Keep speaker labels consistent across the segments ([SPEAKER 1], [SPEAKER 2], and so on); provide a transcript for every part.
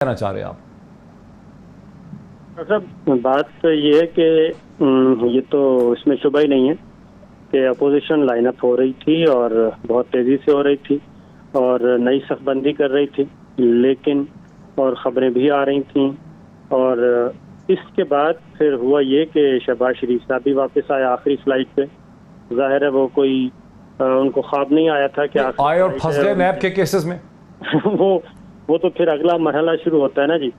[SPEAKER 1] कहना चाह रहे हैं आप?
[SPEAKER 2] सब बात तो ये है कि ये तो इसमें शुबा ही नहीं है कि अपोजिशन लाइनअप हो रही थी और बहुत तेज़ी से हो रही थी और नई सफबंदी कर रही थी, लेकिन और ख़बरें भी आ रही थी। और इसके बाद फिर हुआ ये कि शहबाज शरीफ साहब भी वापस आए आखिरी फ्लाइट पे। जाहिर है वो कोई उनको ख्वाब नहीं आया था कि
[SPEAKER 1] आए और फंस गए नैब के केसेस में।
[SPEAKER 2] वो तो फिर अगला मरहला शुरू होता है ना जी।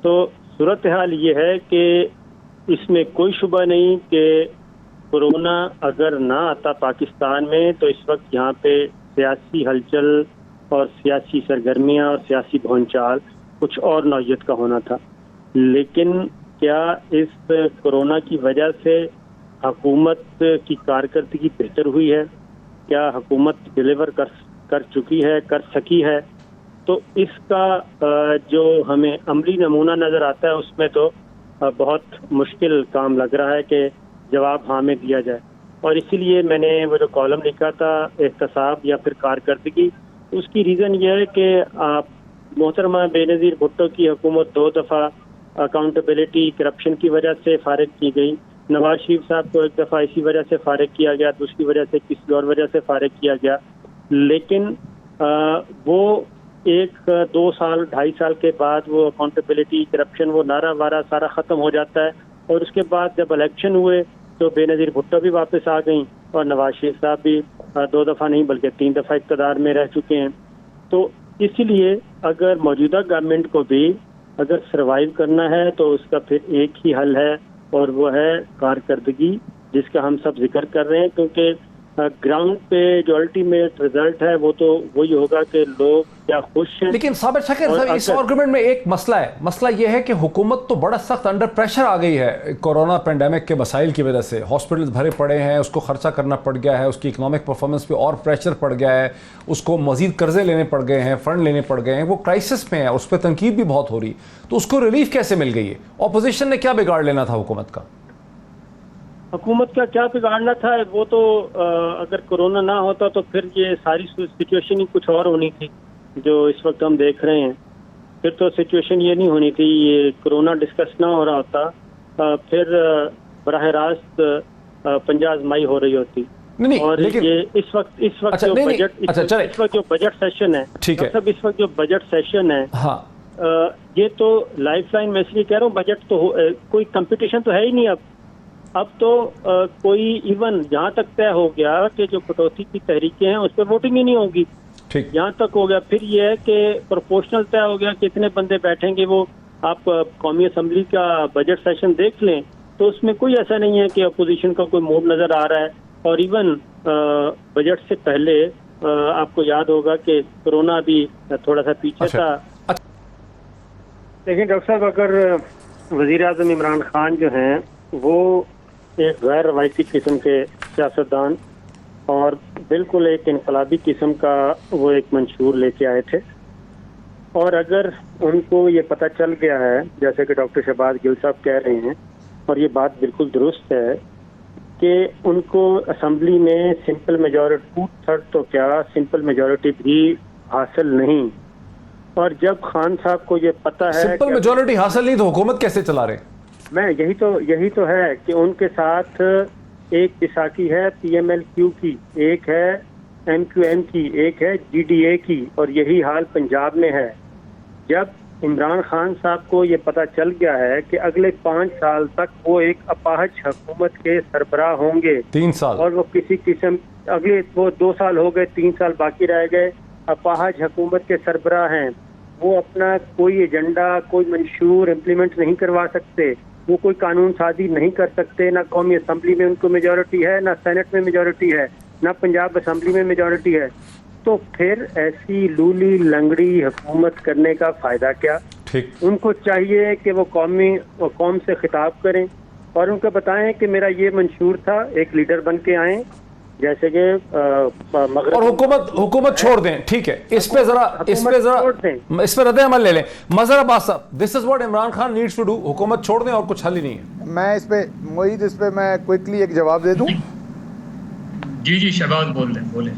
[SPEAKER 2] तो सूरत हाल ये है कि इसमें कोई शुबा नहीं कि कोरोना अगर ना आता पाकिस्तान में तो इस वक्त यहाँ पे सियासी हलचल और सियासी सरगर्मियाँ और सियासी भौंचाल कुछ और नौयत का होना था। लेकिन क्या इस कोरोना की वजह से हुकूमत की कारकर्दगी बेहतर हुई है? क्या हुकूमत डिलीवर कर चुकी है, कर सकी है? तो इसका जो हमें अमली नमूना नज़र आता है उसमें तो बहुत मुश्किल काम लग रहा है कि जवाब हाँ में दिया जाए। और इसीलिए मैंने वो जो कॉलम लिखा था एहतसाब या फिर कारकर्दगी, उसकी रीज़न ये है कि मोहतरमा बेनज़ीर भुट्टो की हुकूमत 2 दफ़ा अकाउंटेबिलिटी करप्शन की वजह से फारिग की गई। नवाज शरीफ साहब को 1 दफ़ा इसी वजह से फारिग किया गया, दूसरी वजह से किसी और वजह से फारिग किया गया। लेकिन वो 1-2 साल 2.5 साल के बाद वो अकाउंटेबिलिटी करप्शन वो नारा वारा सारा ख़त्म हो जाता है। और उसके बाद जब इलेक्शन हुए तो बेनज़ीर भुट्टो भी वापस आ गई और नवाज शरीफ साहब भी 2 दफ़ा नहीं बल्कि 3 दफ़ा इक़्तिदार में रह चुके हैं। तो इसीलिए अगर मौजूदा गवर्नमेंट को भी अगर सर्वाइव करना है तो उसका फिर एक ही हल है और वो है कारकर्दगी, जिसका हम सब जिक्र कर रहे हैं। क्योंकि ग्राउंड पे जो अल्टीमेट रिजल्ट है वो तो वही होगा कि लोग क्या खुश हैं।
[SPEAKER 1] लेकिन साबिर शकील साहब, इस आर्गुमेंट में एक मसला है। मसला यह है कि हुकूमत तो बड़ा सख्त अंडर प्रेशर आ गई है कोरोना पेंडेमिक के मसाइल की वजह से। हॉस्पिटल भरे पड़े हैं, उसको खर्चा करना पड़ गया है, उसकी इकोनॉमिक परफॉर्मेंस पे और प्रेशर पड़ गया है, उसको मजीद कर्जे लेने पड़ गए हैं, फंड लेने पड़ गए हैं, वो क्राइसिस में है, उस पर तनकीद भी बहुत हो रही। तो उसको रिलीफ कैसे मिल गई है? अपोजिशन ने क्या बिगाड़ लेना था हुकूमत का?
[SPEAKER 2] हुकूमत का क्या बिगाड़ना था? वो तो अगर कोरोना ना होता तो फिर ये सारी सिचुएशन ही कुछ और होनी थी जो इस वक्त हम देख रहे हैं। फिर तो सिचुएशन ये नहीं होनी थी, ये कोरोना डिस्कस ना हो रहा होता, फिर बराह रास्त पंजा आजमाई हो रही होती।
[SPEAKER 1] नहीं,
[SPEAKER 2] और
[SPEAKER 1] लेकिन
[SPEAKER 2] ये इस वक्त जो बजट सेशन है,
[SPEAKER 1] ठीक है,
[SPEAKER 2] इस वक्त जो बजट सेशन है,
[SPEAKER 1] हाँ,
[SPEAKER 2] ये तो लाइफ लाइन में इसलिए कह रहा हूँ, बजट तो कोई कंपटीशन तो है ही नहीं। अब तो कोई इवन यहाँ तक तय हो गया कि जो कटौती की तहरीकें हैं उस पर वोटिंग ही नहीं होगी।
[SPEAKER 1] ठीक,
[SPEAKER 2] यहाँ तक हो गया। फिर ये है कि प्रोपोर्शनल तय हो गया, कितने बंदे बैठेंगे। वो आप कौमी असम्बली का बजट सेशन देख लें तो उसमें कोई ऐसा नहीं है कि अपोजिशन का कोई मूड नजर आ रहा है। और इवन बजट से पहले आपको याद होगा कि कोरोना भी थोड़ा सा पीछे था। लेकिन डॉक्टर साहब, अगर वजीर आजम इमरान खान जो हैं वो एक गैर रवायती किस्म के सियासतदान और बिल्कुल एक इनकलाबी किस्म का वो एक मंशूर लेके आए थे, और अगर उनको ये पता चल गया है, जैसे कि डॉक्टर शहबाज गिल साहब कह रहे हैं, और ये बात बिल्कुल दुरुस्त है कि उनको असम्बली में सिंपल मेजॉरिटी 2/3 तो क्या सिंपल मेजॉरिटी भी हासिल नहीं। और जब खान साहब को ये पता है
[SPEAKER 1] सिंपल मेजॉरिटी हासिल नहीं तो हुकूमत कैसे चला रहे? मैं
[SPEAKER 2] यही तो है कि उनके साथ एक पिसाकी है PMLQ की, एक है MQM की, एक है GDA की, और यही हाल पंजाब में है। जब इमरान खान साहब को ये पता चल गया है कि अगले 5 साल तक वो एक अपाहज हुकूमत के सरबराह होंगे,
[SPEAKER 1] 3 साल,
[SPEAKER 2] और वो किसी किस्म अगले वो 2 साल हो गए, 3 साल बाकी रह गए, अपाहज हुकूमत के सरबराह हैं, वो अपना कोई एजेंडा, कोई मंशूर इम्प्लीमेंट नहीं करवा सकते, वो कोई कानून साजी नहीं कर सकते, ना कौमी असम्बली में उनको मेजॉरिटी है, ना सेनेट में मेजॉरिटी है, ना पंजाब असम्बली में मेजॉरिटी है। तो फिर ऐसी लूली लंगड़ी हुकूमत करने का फायदा क्या?
[SPEAKER 1] ठीक,
[SPEAKER 2] उनको चाहिए कि वो कौम से खिताब करें और उनको बताएं कि मेरा ये मंशूर था, एक लीडर बन के आए, जैसे कि
[SPEAKER 1] और हुकूमत छोड़ दें। ठीक है, इस पे रद्द अमल ले लें। मजहर अब्बास साहब, this is what Imran Khan needs to do, हुकूमत छोड़ दें और कुछ हल ही नहीं है।
[SPEAKER 3] मैं इस पे मैं क्विकली एक जवाब दे दूं।
[SPEAKER 4] जी शहबाज बोलें।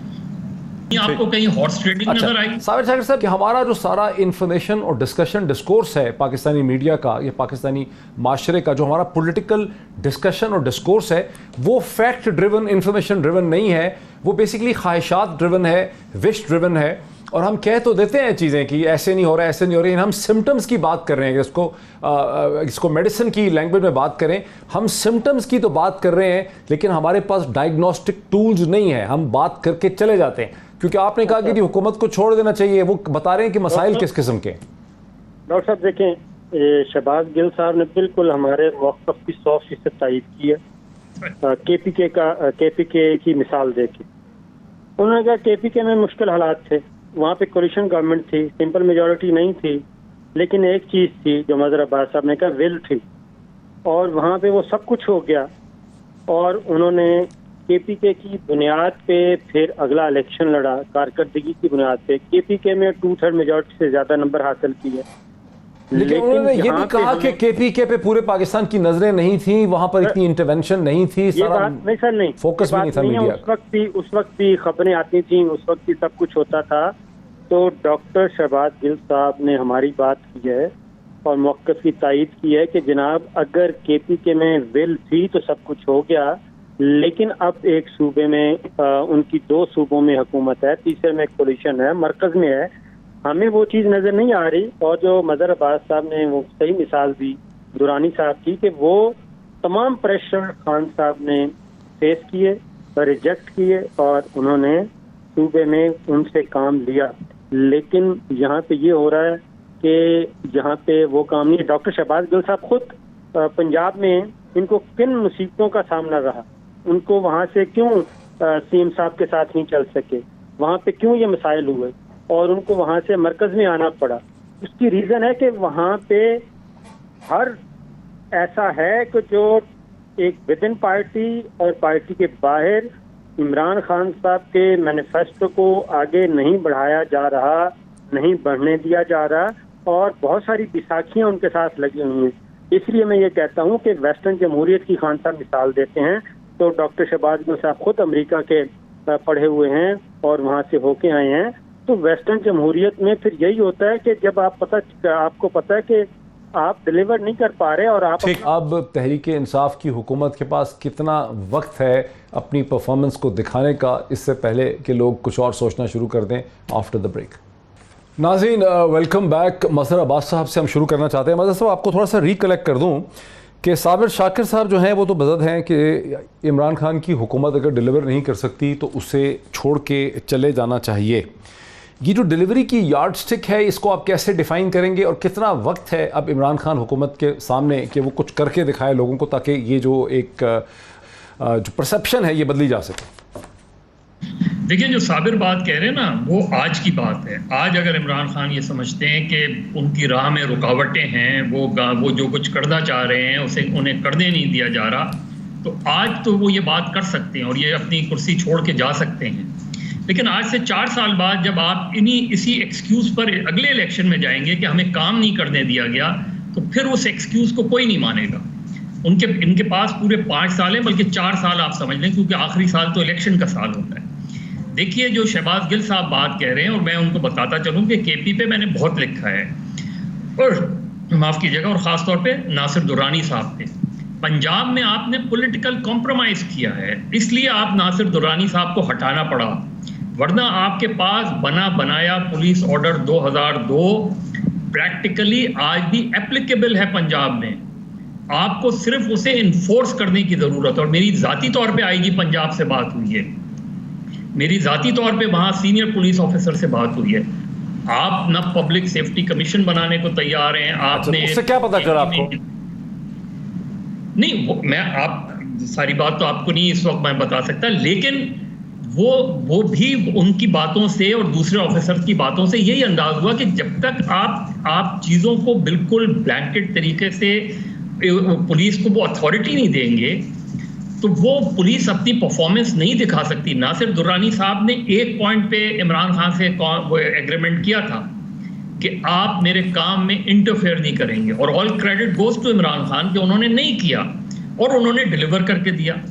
[SPEAKER 3] आपको कहीं हॉर्स ट्रेडिंग नजर आएगी?
[SPEAKER 1] साबिर शाकिर साहब कि हमारा जो सारा इंफॉर्मेशन और डिस्कशन डिस्कोर्स है पाकिस्तानी मीडिया का या पाकिस्तानी माशरे का, जो हमारा पॉलिटिकल डिस्कशन और डिस्कोर्स है, वो फैक्ट ड्रिवन, इंफॉर्मेशन ड्रिवन नहीं है, वो बेसिकली ख्वाहिशात ड्रिवन है, विश ड्रिवन है। और हम कह तो देते हैं चीज़ें कि ऐसे नहीं हो रहा है, ऐसे नहीं हो रही, हम सिम्टम्स की बात कर रहे हैं। इसको मेडिसिन की लैंग्वेज में बात करें, हम सिम्टम्स की तो बात कर रहे हैं, लेकिन हमारे पास डायग्नोस्टिक टूल्स नहीं है। हम बात करके चले जाते हैं, क्योंकि आपने कहा कि हुकूमत को छोड़ देना चाहिए, वो बता रहे हैं कि मसाइल किस किस्म के।
[SPEAKER 2] डॉक्टर साहब देखें, शहबाज गिल साहब ने बिल्कुल हमारे मौक़िफ़ की 100% तायीद की है। केपीके की मिसाल देके उन्होंने कहा केपीके में मुश्किल हालात थे, वहाँ पे कोलिशन गवर्नमेंट थी, सिंपल मेजॉरिटी नहीं थी, लेकिन एक चीज़ थी जो मज़हर अब्बास साहब ने कहा, विल थी, और वहाँ पे वो सब कुछ हो गया। और उन्होंने केपीके की बुनियाद पे फिर अगला इलेक्शन लड़ा, कारकर्दगी की बुनियाद पे केपीके में 2/3 मेजॉरिटी से ज़्यादा नंबर हासिल किए।
[SPEAKER 1] लेकिन उन्होंने ये भी कहा कि केपीके पे पूरे पाकिस्तान की नजरें नहीं थी, वहां पर इतनी इंटरवेंशन नहीं थी,
[SPEAKER 2] ये बात नहीं सर, नहीं
[SPEAKER 1] फोकस भी नहीं था मीडिया।
[SPEAKER 2] उस वक्त भी खबरें आती थी, उस वक्त भी सब कुछ होता था। तो डॉक्टर शहबाज गिल साहब ने हमारी बात की है और मौक़िफ़ की तायीद की है कि जनाब अगर केपीके में विल थी तो सब कुछ हो गया, लेकिन अब एक सूबे में उनकी 2 सूबों में हुकूमत है, तीसरे में कोलिशन है, मरकज में है, हमें वो चीज़ नज़र नहीं आ रही। और जो मज़हर अब्बास साहब ने वो सही मिसाल दी दुरानी साहब की, कि वो तमाम प्रेशर खान साहब ने फेस किए, रिजेक्ट किए, और उन्होंने सूबे में उनसे काम लिया। लेकिन यहाँ पे ये हो रहा है कि यहाँ पे वो काम नहीं। डॉक्टर शहबाज गिल साहब खुद पंजाब में इनको किन मुसीबतों का सामना रहा, उनको वहाँ से क्यों सीएम साहब के साथ नहीं चल सके, वहाँ पे क्यों ये मसाइल हुए और उनको वहाँ से मरकज में आना पड़ा। उसकी रीज़न है कि वहाँ पे हर ऐसा है कि जो एक विद इन पार्टी और पार्टी के बाहर इमरान खान साहब के मैनिफेस्टो को आगे नहीं बढ़ाया जा रहा, नहीं बढ़ने दिया जा रहा, और बहुत सारी बैसाखियाँ उनके साथ लगी हुई हैं। इसलिए मैं ये कहता हूँ कि वेस्टर्न जमहूरियत की खान साहब मिसाल देते हैं, तो डॉक्टर शहबाज गिल साहब खुद अमेरिका के पढ़े हुए हैं और वहाँ से होके आए हैं। तो वेस्टर्न जमहूरियत में फिर यही होता है कि जब आपको पता है कि आप डिलीवर नहीं कर पा रहे और आप
[SPEAKER 1] अब तहरीक इंसाफ की हुकूमत के पास कितना वक्त है अपनी परफॉर्मेंस को दिखाने का, इससे पहले कि लोग कुछ और सोचना शुरू कर दें आफ्टर द ब्रेक। नाज़रीन वेलकम बैक। मज़हर अब्बास साहब से हम शुरू करना चाहते हैं। मज़हर साहब आपको थोड़ा सा रिकलेक्ट कर दूं कि साबिर शाकिर साहब जो हैं वो तो बज़द हैं कि इमरान खान की हुकूमत अगर डिलीवर नहीं कर सकती तो उसे छोड़ के चले जाना चाहिए। ये जो डिलीवरी की यार्ड स्टिक है, इसको आप कैसे डिफ़ाइन करेंगे और कितना वक्त है अब इमरान खान हुकूमत के सामने कि वो कुछ करके दिखाए लोगों को, ताकि ये जो एक जो परसेप्शन है ये बदली जा सके?
[SPEAKER 3] देखिए, जो साबिर बात कह रहे हैं ना, वो आज की बात है। आज अगर इमरान खान ये समझते हैं कि उनकी राह में रुकावटें हैं, वो जो कुछ करना चाह रहे हैं उसे उन्हें करने नहीं दिया जा रहा, तो आज तो वो ये बात कर सकते हैं और ये अपनी कुर्सी छोड़ के जा सकते हैं। लेकिन आज से 4 साल बाद जब आप इसी एक्सक्यूज़ पर अगले इलेक्शन में जाएंगे कि हमें काम नहीं करने दिया गया, तो फिर उस एक्सक्यूज़ को कोई नहीं मानेगा। इनके पास पूरे 5 साल हैं, बल्कि 4 साल आप समझ लें, क्योंकि आखिरी साल तो इलेक्शन का साल होता है। देखिए, जो शहबाज गिल साहब बात कह रहे हैं, और मैं उनको बताता चलूँ कि केपी पे मैंने बहुत लिखा है, और माफ़ कीजिएगा, और ख़ास तौर पे नासिर दुरानी साहब पे। पंजाब में आपने पॉलिटिकल कॉम्प्रोमाइज़ किया है, इसलिए आप नासिर दुरानी साहब को हटाना पड़ा, वरना आपके पास बना बनाया पुलिस ऑर्डर 2002 प्रैक्टिकली आज भी एप्लीकेबल है पंजाब में। आपको सिर्फ उसे इन्फोर्स करने की ज़रूरत है। और मेरी ज़ाती तौर पे आईजी पंजाब से बात हुई है, मेरी ज़ाती तौर पे वहाँ सीनियर पुलिस ऑफिसर से बात हुई है। आप ना पब्लिक सेफ्टी कमीशन बनाने को तैयार हैं, आपने
[SPEAKER 1] उससे क्या पता चला आपको?
[SPEAKER 3] नहीं, मैं आप सारी बात तो आपको नहीं इस वक्त मैं बता सकता, लेकिन वो भी उनकी बातों से और दूसरे ऑफिसर्स की बातों से यही अंदाज हुआ कि जब तक आप चीज़ों को बिल्कुल ब्लैंकेट तरीके से पुलिस को वो अथॉरिटी नहीं देंगे, तो वो पुलिस अपनी परफॉर्मेंस नहीं दिखा सकती। नासिर दुरानी साहब ने एक पॉइंट पे इमरान खान से एग्रीमेंट किया था कि आप मेरे काम में इंटरफेयर नहीं करेंगे, और all credit goes to Imran Khan कि उन्होंने नहीं किया और उन्होंने डिलीवर करके दिया।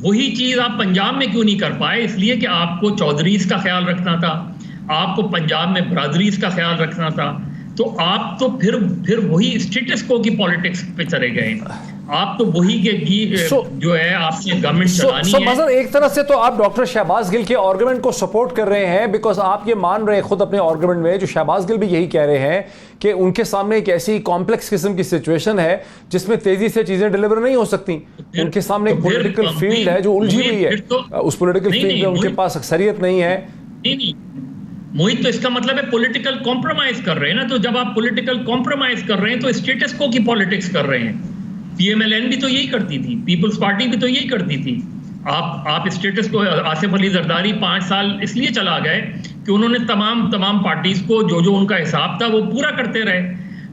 [SPEAKER 3] वही चीज आप पंजाब में क्यों नहीं कर पाए? इसलिए कि आपको चौधरीज का ख्याल रखना था, आपको पंजाब में बरादरीज का ख्याल रखना था। तो आप तो फिर वही स्टेटस को की पॉलिटिक्स पे चले गए। आप तो वही के जो है आपने गवर्नमेंट चलानी है।
[SPEAKER 1] मज़र एक तरह से तो आप डॉक्टर शहबाज गिल के आर्गुमेंट को सपोर्ट कर रहे हैं, बिकॉज आप ये मान रहे हैं खुद अपने आर्गुमेंट में, जो शहबाज गिल भी यही कह रहे हैं कि उनके सामने एक ऐसी कॉम्प्लेक्स किस्म की सिचुएशन है जिसमें तेजी से चीजें डिलीवर नहीं हो सकती। उनके सामने एक पॉलिटिकल फील्ड है जो उलझी हुई है, उस पॉलिटिकल फील्ड में उनके पास अक्सरियत नहीं है।
[SPEAKER 3] नहीं मोहित, तो इसका मतलब है पॉलिटिकल कॉम्प्रोमाइज कर रहे हैं ना। तो जब आप पॉलिटिकल कॉम्प्रोमाइज कर रहे हैं तो स्टेटस को की पॉलिटिक्स कर रहे हैं। पीएमएलएन भी तो यही करती थी, पीपल्स पार्टी भी तो यही करती थी। आप स्टेटस को, आसिफ अली जरदारी 5 साल इसलिए चला गए कि उन्होंने तमाम पार्टीज को जो उनका हिसाब था वो पूरा करते रहे।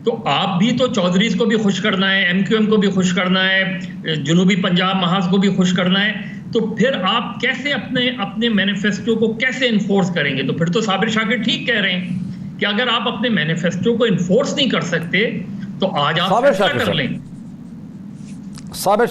[SPEAKER 3] तो आप भी तो चौधरीज को भी खुश करना है, एमक्यूएम को भी खुश करना है, जनूबी पंजाब महाज को भी खुश करना है। तो फिर आप कैसे अपने मैनिफेस्टो को कैसे इन्फोर्स करेंगे? तो फिर तो साबिर शाकिर ठीक कह रहे हैं कि अगर आप अपने मैनिफेस्टो को इन्फोर्स नहीं कर सकते तो आज आप फैसला कर लें।
[SPEAKER 1] साबिर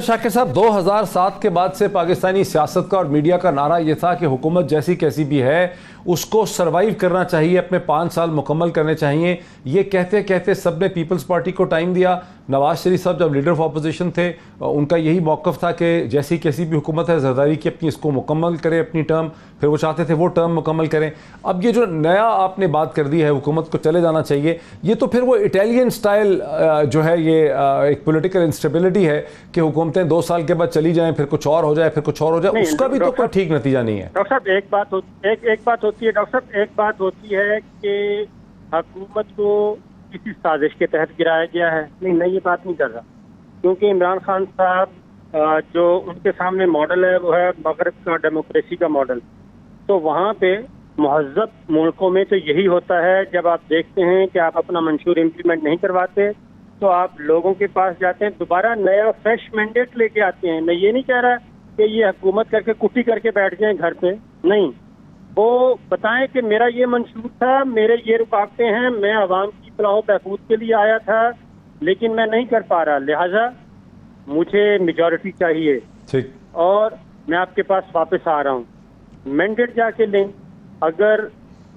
[SPEAKER 1] शाकिर साहब 2007 के बाद से पाकिस्तानी सियासत का और मीडिया का नारा यह था कि हुकूमत जैसी कैसी भी है उसको सरवाइव करना चाहिए, अपने 5 साल मुकम्मल करने चाहिए। ये कहते कहते सब ने पीपल्स पार्टी को टाइम दिया। नवाज शरीफ साहब जब लीडर ऑफ अपोजिशन थे उनका यही मौक़िफ़ था कि जैसी कैसी भी हुकूमत है जरदारी की अपनी इसको मुकम्मल करे अपनी टर्म, फिर वो चाहते थे वो टर्म मुकम्मल करें। अब ये जो नया आपने बात कर दी है हुकूमत को चले जाना चाहिए, ये तो फिर वो इटालियन स्टाइल जो है ये एक पॉलिटिकल इंस्टेबिलिटी है कि हुकूमतें 2 साल के बाद चली जाएं, फिर कुछ और हो जाए, फिर कुछ और हो जाए, उसका भी तो कोई ठीक नतीजा नहीं है।
[SPEAKER 2] डॉक्टर साहब एक बात होती है कि हुकूमत को किसी साजिश के तहत गिराया गया है। नहीं, ये बात नहीं कर रहा, क्योंकि इमरान खान साहब जो उनके सामने मॉडल है वो है मगरब का डेमोक्रेसी का मॉडल। तो वहाँ पे महज़्ज़ब मुल्कों में तो यही होता है, जब आप देखते हैं कि आप अपना मंशूर इम्प्लीमेंट नहीं करवाते तो आप लोगों के पास जाते हैं, दोबारा नया फ्रेश मैंडेट लेके आते हैं। मैं ये नहीं कह रहा कि ये हुकूमत करके कुटी करके बैठ जाएं घर पे, नहीं, वो बताएं कि मेरा ये मंशूर था, मेरे ये रुकावटें हैं, मैं आवाम की फलाह बहबूद के लिए आया था लेकिन मैं नहीं कर पा रहा, लिहाजा मुझे मेजॉरिटी चाहिए। ठीक, और मैं आपके पास वापस आ रहा हूँ, मैंडेट जाके लें। अगर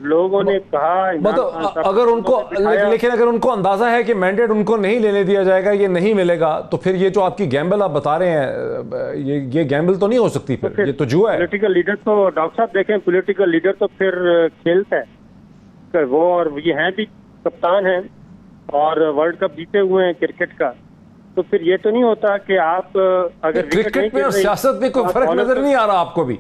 [SPEAKER 2] लोगों ने कहा
[SPEAKER 1] मतलब अगर उनको, लेकिन अगर उनको अंदाजा है कि मैंडेट उनको नहीं लेने दिया जाएगा, ये नहीं मिलेगा, तो फिर ये जो आपकी गैम्बल आप बता रहे हैं ये गैम्बल तो नहीं हो सकती, फिर ये तो जुआ है।
[SPEAKER 2] पॉलिटिकल लीडर तो डॉक्टर साहब देखें, पॉलिटिकल लीडर तो फिर खेलता है वो, और ये हैं भी कप्तान हैं और वर्ल्ड कप जीते हुए हैं क्रिकेट का। तो फिर ये तो नहीं होता कि आप अगर
[SPEAKER 1] क्रिकेट में और सियासत में कोई फर्क नजर नहीं आ रहा आपको भी?